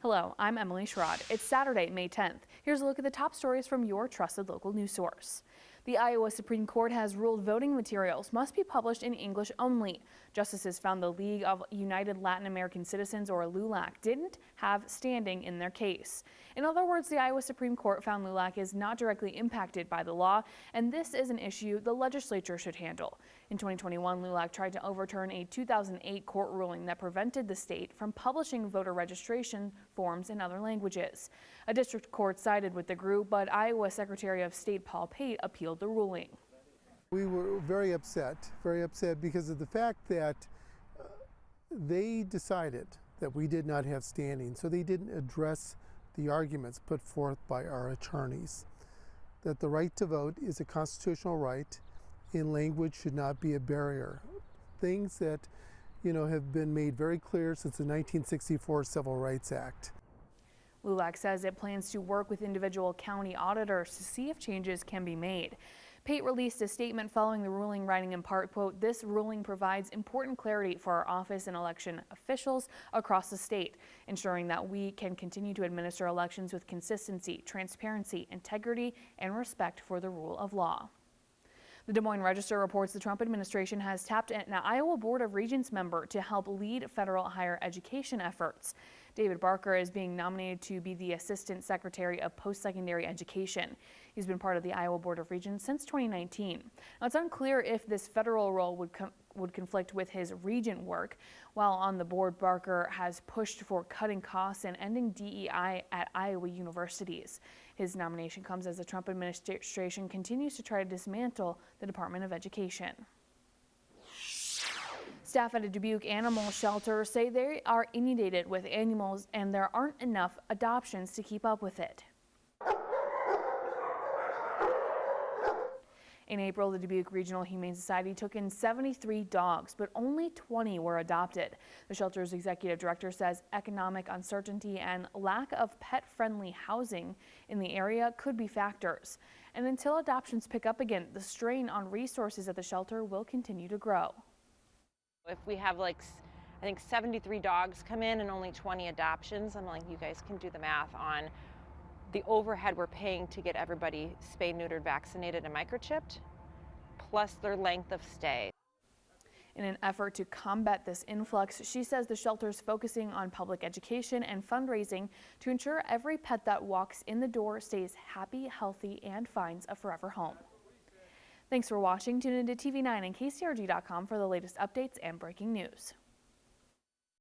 Hello, I'm Emily Sherrod. It's Saturday, May 10th. Here's a look at the top stories from your trusted local news source. The Iowa Supreme Court has ruled voting materials must be published in English only. Justices found the League of United Latin American Citizens, or LULAC, didn't have standing in their case. In other words, the Iowa Supreme Court found LULAC is not directly impacted by the law, and this is an issue the legislature should handle. In 2021, LULAC tried to overturn a 2008 court ruling that prevented the state from publishing voter registration forms in other languages. A district court sided with the group, but Iowa Secretary of State Paul Pate appealed the ruling. We were very upset because of the fact that they decided that we did not have standing, so they didn't address the arguments put forth by our attorneys. That the right to vote is a constitutional right, and language should not be a barrier. Things that, have been made very clear since the 1964 Civil Rights Act. LULAC says it plans to work with individual county auditors to see if changes can be made. Pate released a statement following the ruling, writing in part, quote, "This ruling provides important clarity for our office and election officials across the state, ensuring that we can continue to administer elections with consistency, transparency, integrity, and respect for the rule of law." The Des Moines Register reports the Trump administration has tapped an Iowa Board of Regents member to help lead federal higher education efforts. David Barker is being nominated to be the Assistant Secretary of Post-Secondary Education. He's been part of the Iowa Board of Regents since 2019. Now, it's unclear if this federal role would conflict with his regent work. While on the board, Barker has pushed for cutting costs and ending DEI at Iowa universities. His nomination comes as the Trump administration continues to try to dismantle the Department of Education. Staff at a Dubuque animal shelter say they are inundated with animals and there aren't enough adoptions to keep up with it. In April, the Dubuque Regional Humane Society took in 73 dogs, but only 20 were adopted. The shelter's executive director says economic uncertainty and lack of pet-friendly housing in the area could be factors. And until adoptions pick up again, the strain on resources at the shelter will continue to grow. If we have I think 73 dogs come in and only 20 adoptions, I'm like, you guys can do the math on the overhead we're paying to get everybody spayed, neutered, vaccinated, and microchipped, plus their length of stay. In an effort to combat this influx, she says the shelter is focusing on public education and fundraising to ensure every pet that walks in the door stays happy, healthy, and finds a forever home. Thanks for watching. Tune into TV9 and KCRG.com for the latest updates and breaking news.